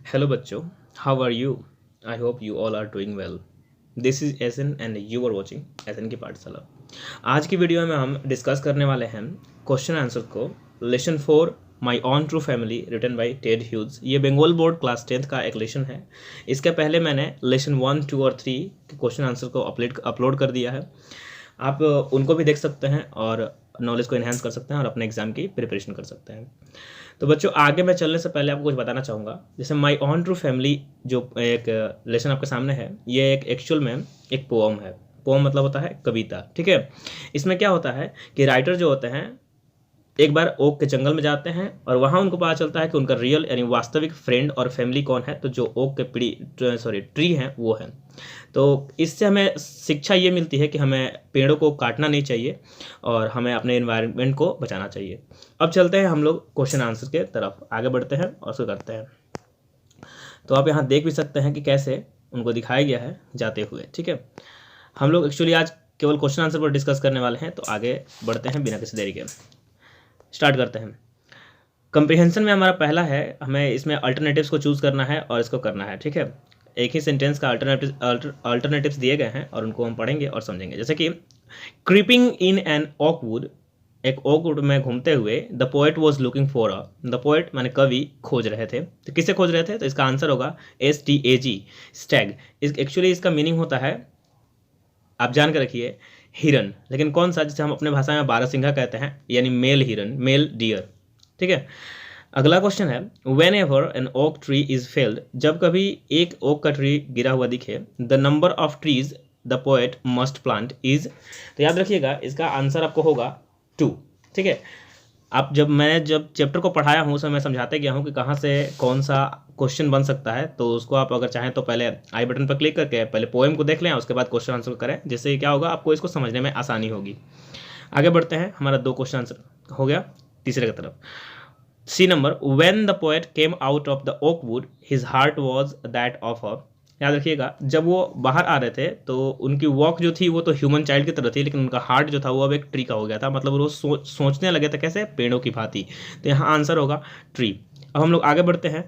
Hello बच्चों, how are you? I hope you all are doing well. This is Esan and you are watching Esan की पाठशाला। आज की video में हम डिस्कस करने वाले हैं क्वेश्चन आंसर को। Lesson 4 my own true family written by Ted Hughes. ये बंगाल बोर्ड क्लास 10th का एक लेसन है। इसके पहले मैंने लेसन 1, 2 और 3 के क्वेश्चन आंसर को अपलोड कर दिया है। आप उनको भी देख सकते हैं और नॉलेज को इन्हेंस कर सकते हैं और अपने एग्जाम की प्रिपरेशन कर सकते हैं। तो बच्चों, आगे मैं चलने से पहले आपको कुछ बताना चाहूँगा। जैसे माई ऑन ट्रू फैमिली जो एक लेसन आपके सामने है, ये एक एक्चुअल में एक पोअम है। पोअम मतलब होता है कविता, ठीक है। इसमें क्या होता है कि राइटर जो होते हैं एक बार ओक के जंगल में जाते हैं और वहाँ उनको पता चलता है कि उनका रियल यानी वास्तविक फ्रेंड और फैमिली कौन है। तो जो ओक के ट्री हैं वो है। तो इससे हमें शिक्षा ये मिलती है कि हमें पेड़ों को काटना नहीं चाहिए और हमें अपने एनवायरनमेंट को बचाना चाहिए। अब चलते हैं हम लोग क्वेश्चन आंसर के तरफ आगे बढ़ते हैं और उसको करते हैं। तो आप यहाँ देख भी सकते हैं कि कैसे उनको दिखाया गया है जाते हुए, ठीक है। हम लोग एक्चुअली आज केवल क्वेश्चन आंसर पर डिस्कस करने वाले हैं, तो आगे बढ़ते हैं बिना किसी देरी के। स्टार्ट करते हैं। कंप्रीहेंशन में हमारा पहला है, हमें इसमें अल्टरनेटिव्स को चूज़ करना है और इसको करना है, ठीक है। एक ही सेंटेंस का अल्टरनेटिव्स दिए गए हैं और उनको हम पढ़ेंगे और समझेंगे। जैसे कि क्रीपिंग इन एन ऑकवुड, एक ऑकवुड में घूमते हुए, the poet was looking for a, the poet माने कवि खोज रहे थे। तो किसे खोज रहे थे? तो इसका आंसर होगा STAG, स्टैग। एक्चुअली इसका मीनिंग होता है, आप जान के रखिए, हिरन। लेकिन कौन सा? जिसे हम अपने भाषा में बारहसिंघा कहते हैं, यानी मेल हिरन, मेल डियर, ठीक है। अगला क्वेश्चन है, whenever an oak tree is felled, जब कभी एक ओक का ट्री गिरा हुआ दिखे, the number of trees the poet must plant is. तो याद रखिएगा, इसका आंसर आपको होगा 2, ठीक है। आप जब चैप्टर को पढ़ाया हूँ उसमें मैं समझाते गया हूँ कि कहाँ से कौन सा क्वेश्चन बन सकता है। तो उसको आप अगर चाहें तो पहले आई बटन पर क्लिक करके पहले पोएम को देख लें, उसके बाद क्वेश्चन आंसर करें, जिससे क्या होगा, आपको इसको समझने में आसानी होगी। आगे बढ़ते हैं, हमारा 2 क्वेश्चन आंसर हो गया। तीसरे की तरफ, C number, when the poet came out of the oak wood his heart was that of a. याद रखिएगा, जब वो बाहर आ रहे थे तो उनकी वॉक जो थी वो तो ह्यूमन चाइल्ड की तरह थी, लेकिन उनका हार्ट जो था वो अब एक ट्री का हो गया था। मतलब वो सोचने लगे थे कैसे? पेड़ों की भांति। तो यहाँ आंसर होगा ट्री। अब हम लोग आगे बढ़ते हैं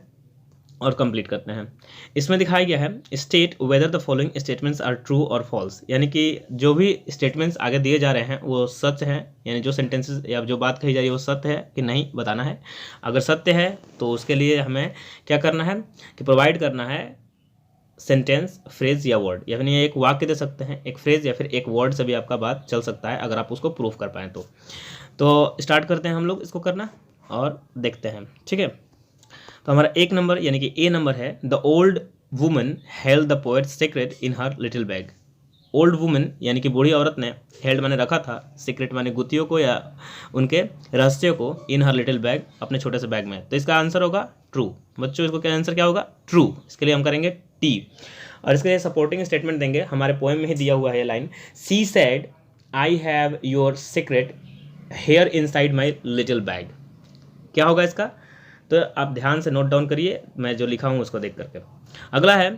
और कंप्लीट करते हैं। इसमें दिखाया गया है, state whether the following statements are true और फॉल्स, यानी कि जो भी स्टेटमेंट्स आगे दिए जा रहे हैं वो सच हैं, यानी जो सेंटेंसेस या जो बात कही जा रही है वो सत्य है कि नहीं बताना है। अगर सत्य है तो उसके लिए हमें क्या करना है कि प्रोवाइड करना है सेंटेंस, फ्रेज या वर्ड, या फिर एक वाक्य दे सकते हैं, एक फ्रेज या फिर एक वर्ड से भी आपका बात चल सकता है अगर आप उसको प्रूफ कर पाएँ तो स्टार्ट करते हैं हम लोग इसको करना और देखते हैं, ठीक है। तो हमारा 1 नंबर यानी कि ए नंबर है, the old woman held the poet secret in her little bag. Old woman यानी कि बूढ़ी औरत ने, हेल्ड माने रखा था, सीक्रेट माने गुत्थियों को या उनके रहस्यों को, इन हर लिटिल बैग अपने छोटे से बैग में। तो इसका आंसर होगा ट्रू। बच्चों, इसको क्या आंसर क्या होगा? ट्रू। इसके लिए हम करेंगे टी और इसके लिए सपोर्टिंग स्टेटमेंट देंगे। हमारे पोएम में ही दिया हुआ है ये line, she said I have your secret here inside my little bag. क्या होगा इसका? तो आप ध्यान से नोट डाउन करिए, मैं जो लिखा हूँ उसको देख करके। अगला है,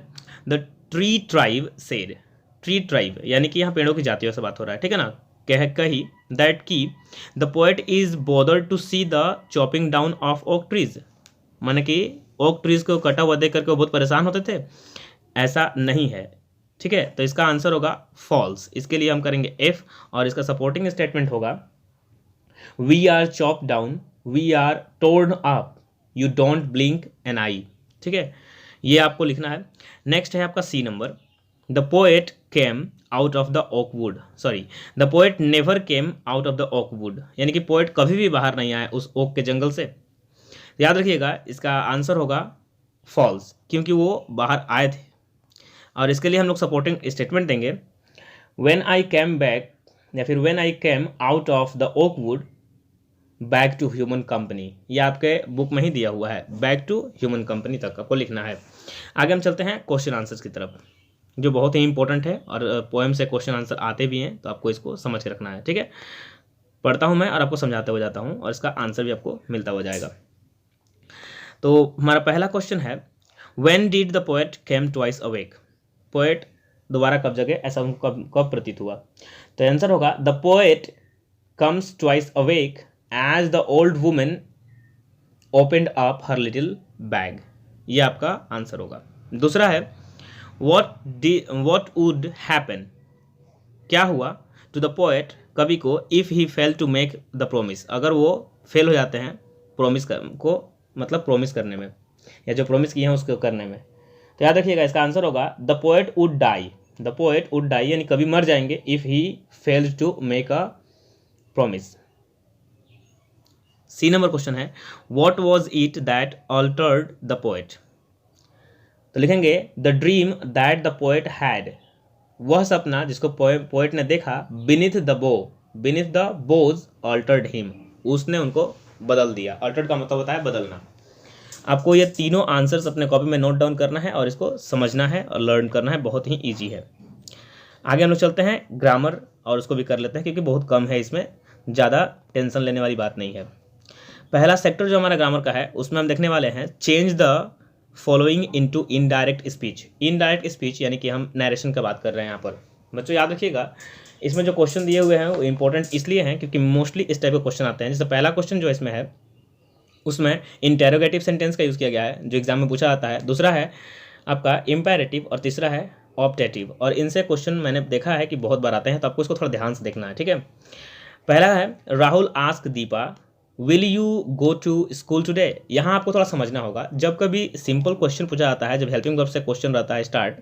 the tree tribe said. Tree tribe यानी कि यहाँ पेड़ों की जातियों से बात हो रहा है, ठीक है ना। कही दैट की the poet is bothered to see the chopping down of oak trees, माने कि ओक ट्रीज को कटा हुआ देख करके वो बहुत परेशान होते थे। ऐसा नहीं है, ठीक है। तो इसका आंसर होगा फॉल्स। इसके लिए हम करेंगे एफ और इसका सपोर्टिंग स्टेटमेंट होगा, we are chop down, we are torn up, you don't blink an eye, ठीक है। ये आपको लिखना है। नेक्स्ट है आपका C number, the poet came out of the oak wood, sorry, the poet never came out of the oak wood, यानी कि पोएट कभी भी बाहर नहीं आया उस ओक के जंगल से। याद रखिएगा, इसका आंसर होगा फॉल्स, क्योंकि वो बाहर आए थे। और इसके लिए हम लोग सपोर्टिंग स्टेटमेंट देंगे, व्हेन आई कैम बैक या फिर when I came out of the oak wood back to human company. ये आपके बुक में ही दिया हुआ है, बैक टू ह्यूमन कंपनी तक आपको लिखना है। आगे हम चलते हैं क्वेश्चन आंसर्स की तरफ, जो बहुत ही इंपॉर्टेंट है और पोएम से क्वेश्चन आंसर आते भी हैं, तो आपको इसको समझ के रखना है, ठीक है। पढ़ता हूँ मैं और आपको समझाते हुए जाता हूँ और इसका आंसर भी आपको मिलता हुआ जाएगा। तो हमारा पहला क्वेश्चन है, when did the poet came twice awake. Poet दोबारा कब जगे, ऐसा उनको कब प्रतीत हुआ। तो आंसर होगा, the poet comes twice awake as the old woman opened up her little bag। ये आपका आंसर होगा। दूसरा है व्हाट वुड हैपन, क्या हुआ टू द पोएट, कवि को, if he fail to make the promise, अगर वो फेल हो जाते हैं प्रोमिस को, मतलब प्रोमिस करने में, या जो प्रोमिस किए हैं उसको करने में। तो याद रखिएगा इसका आंसर होगा the poet would die, the poet would die यानी कवि मर जाएंगे if he fail to make a promise. C number question है what was it that altered the poet, तो लिखेंगे the dream that the poet had, वह सपना जिसको पोएट ने देखा, beneath the boughs altered him, उसने उनको बदल दिया। अल्टर्ड का मतलब होता है बदलना। आपको ये तीनों आंसर्स अपने कॉपी में नोट डाउन करना है और इसको समझना है और लर्न करना है, बहुत ही ईजी है। आगे हम लोग चलते हैं ग्रामर और उसको भी कर लेते हैं क्योंकि बहुत कम है, इसमें ज़्यादा टेंशन लेने वाली बात नहीं है। पहला सेक्टर जो हमारा ग्रामर का है उसमें हम देखने वाले हैं change the following into indirect speech. Indirect speech यानी कि हम नरेशन का बात कर रहे हैं यहाँ पर। बच्चों याद रखिएगा इसमें जो क्वेश्चन दिए हुए हैं वो इंपॉर्टेंट इसलिए हैं क्योंकि मोस्टली इस टाइप के क्वेश्चन आते हैं। जैसे पहला क्वेश्चन जो इसमें है उसमें इंटेरोगेटिव सेंटेंस का यूज़ किया गया है जो एग्जाम में पूछा जाता है। दूसरा है आपका इम्पेरेटिव और तीसरा है ऑप्टेटिव, और इनसे क्वेश्चन मैंने देखा है कि बहुत बार आते हैं, तो आपको इसको थोड़ा ध्यान से देखना है, ठीक है। पहला है Rahul ask Deepa will you go to school today. यहाँ आपको थोड़ा समझना होगा, जब कभी सिंपल क्वेश्चन पूछा जाता है, जब हेल्पिंग वर्ब से क्वेश्चन रहता है स्टार्ट,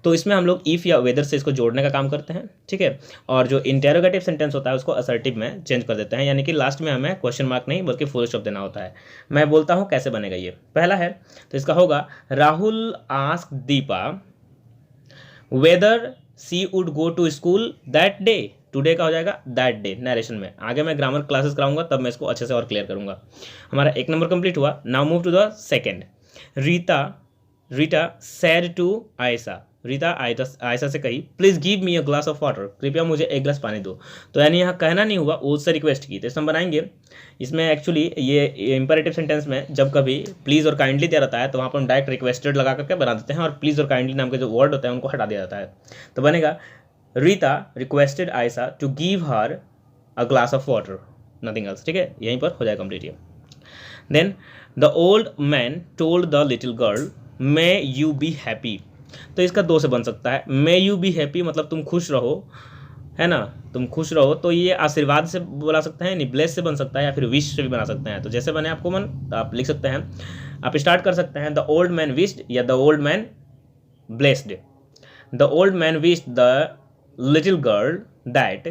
तो इसमें हम लोग इफ़ या वेदर से इसको जोड़ने का काम करते हैं, ठीक है। और जो इंटेरोगेटिव सेंटेंस होता है उसको असर्टिव में चेंज कर देते हैं, यानी कि लास्ट में हमें क्वेश्चन मार्क नहीं बल्कि फुल स्टॉप देना होता है। मैं बोलता हूँ कैसे बनेगा ये। पहला है तो इसका होगा Rahul ask Deepa whether she would go to school that day. Today का हो जाएगा दैट डे नरेशन में। आगे मैं ग्रामर क्लासेस कराऊंगा तब मैं इसको अच्छे से और क्लियर करूंगा। हमारा एक नंबर कंप्लीट हुआ। Now move to the second. Rita said to Ayesha. Rita Ayesha से कही please give me a glass of water, कृपया मुझे एक गिलास पानी दो। तो यानी यहाँ कहना नहीं हुआ, उससे रिक्वेस्ट की, तो इसे हम बनाएंगे। इसमें एक्चुअली ये इंपेरेटिव सेंटेंस में जब कभी प्लीज़ और काइंडली दिया रहता है तो वहाँ पर हम डायरेक्ट रिक्वेस्टेड लगा करके बना देते हैं और प्लीज़ और काइंडली नाम के जो वर्ड होते हैं उनको हटा दिया जाता है। तो बनेगा Rita requested Ayesha to give her a glass of water, nothing else, ठीक है। यहीं पर हो जाए कंप्लीट ये। Then the old man told the little girl may you be happy. तो इसका दो से बन सकता है। मे यू बी हैप्पी मतलब तुम खुश रहो, है ना, तुम खुश रहो। तो ये आशीर्वाद से बोला सकते हैं, यानी ब्लेस से बन सकता है, या फिर विश से भी बना सकते हैं। तो जैसे बने आपको मन तो आप लिख सकते हैं। आप स्टार्ट कर सकते हैं द ओल्ड मैन विश्ड या the old man blessed. The old man wished the little girl that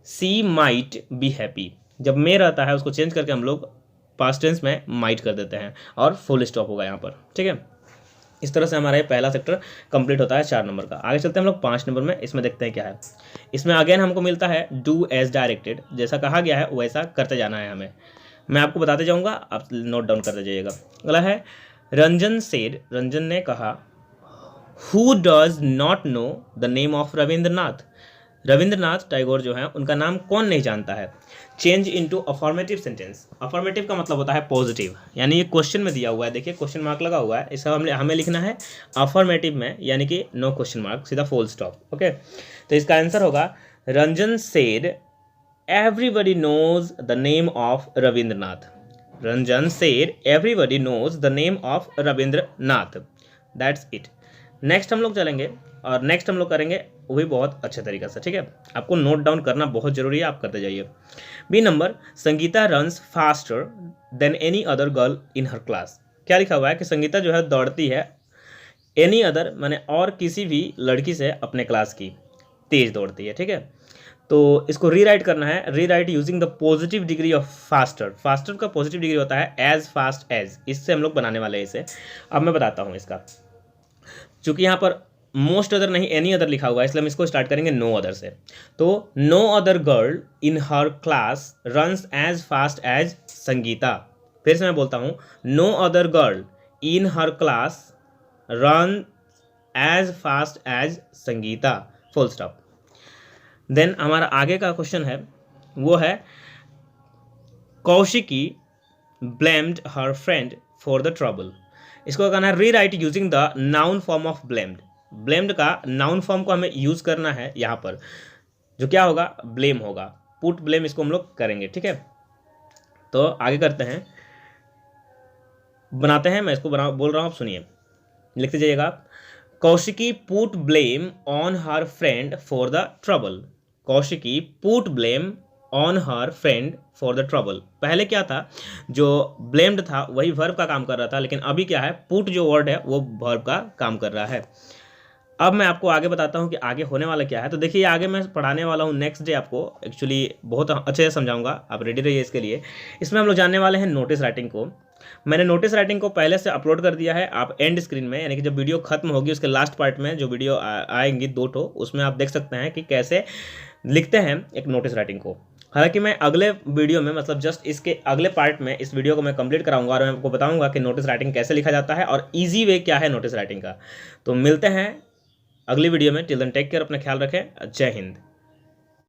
she might be happy. जब मे रहता है उसको चेंज करके हम लोग पास्ट टेंस में माइट कर देते हैं और फुल स्टॉप होगा यहाँ पर, ठीक है। इस तरह से हमारा ये पहला सेक्टर कंप्लीट होता है 4 नंबर का। आगे चलते हैं हम लोग 5 नंबर में। इसमें देखते हैं क्या है। इसमें अगेन हमको मिलता है डू एज डायरेक्टेड, जैसा कहा गया है वैसा करते जाना है हमें। मैं आपको बताते जाऊँगा, आप नोट डाउन करते जाइएगा। अगला है रंजन सेड, रंजन ने कहा who does not know the name of Rabindranath. Rabindranath Tagore जो है उनका नाम कौन नहीं जानता है। Change into affirmative sentence. Affirmative का मतलब होता है पॉजिटिव, यानी ये क्वेश्चन में दिया हुआ है, देखिए क्वेश्चन मार्क लगा हुआ है, इसका हमें लिखना है अफर्मेटिव में, यानी कि नो क्वेश्चन मार्क, सीधा फुल स्टॉप, ओके। तो इसका आंसर होगा Ranjan said everybody knows the name of Rabindranath. Ranjan said everybody knows the name of Rabindranath. That's it. Next हम लोग चलेंगे और नेक्स्ट हम लोग करेंगे वो भी बहुत अच्छे तरीके से, ठीक है। आपको नोट डाउन करना बहुत जरूरी है, आप करते जाइए। B number Sangeeta runs faster than any other girl in her class. क्या लिखा हुआ है कि संगीता जो है दौड़ती है एनी अदर माने और किसी भी लड़की से अपने क्लास की तेज दौड़ती है, ठीक है। तो इसको रीराइट करना है, rewrite using the positive degree of faster. Faster का पॉजिटिव डिग्री होता है एज फास्ट एज, इससे हम लोग बनाने वाले हैं इसे। अब मैं बताता हूँ इसका, चूंकि यहाँ पर मोस्ट अदर नहीं एनी अदर लिखा हुआ है इसलिए हम इसको स्टार्ट करेंगे नो अदर से। तो no other girl in her class runs as fast as Sangeeta. फिर से मैं बोलता हूँ no other girl in her class run as fast as Sangeeta, full stop. Then हमारा आगे का क्वेश्चन है वो है Kaushiki blamed her friend for the trouble. इसको कहना है rewrite using the noun form of blamed. Blamed का नाउन फॉर्म को हमें यूज करना है यहाँ पर, जो क्या होगा ब्लेम होगा, पुट ब्लेम इसको हम लोग करेंगे, ठीक है। तो आगे करते हैं। बनाते हैं, मैं इसको बोल रहा हूँ, आप सुनिए, लिखते जाइएगा आप। Kaushiki put blame on her friend for the trouble. Kaushiki put blame on her friend for the trouble. पहले क्या था, जो ब्लेम्ड था वही वर्ब का काम कर रहा था, लेकिन अभी क्या है, पुट जो वर्ड है वो वर्ब का काम कर रहा है। अब मैं आपको आगे बताता हूँ कि आगे होने वाला क्या है। तो देखिए आगे मैं पढ़ाने वाला हूँ नेक्स्ट डे, आपको एक्चुअली बहुत अच्छे से समझाऊंगा, आप रेडी रहिए इसके लिए। इसमें हम लोग जानने वाले हैं नोटिस राइटिंग को। मैंने नोटिस राइटिंग को पहले से अपलोड कर दिया है, आप एंड स्क्रीन में, यानी कि जब वीडियो खत्म होगी उसके लास्ट पार्ट में जो वीडियो आएंगी 2 ठो, उसमें आप देख सकते हैं कि कैसे लिखते हैं एक नोटिस राइटिंग को। हालांकि मैं अगले वीडियो में, मतलब जस्ट इसके अगले पार्ट में इस वीडियो को मैं कंप्लीट कराऊंगा और मैं आपको बताऊंगा कि नोटिस राइटिंग कैसे लिखा जाता है और ईजी वे क्या है नोटिस राइटिंग का। तो मिलते हैं अगली वीडियो में। टिल देन टेक केयर, अपना ख्याल रखें। जय हिंद।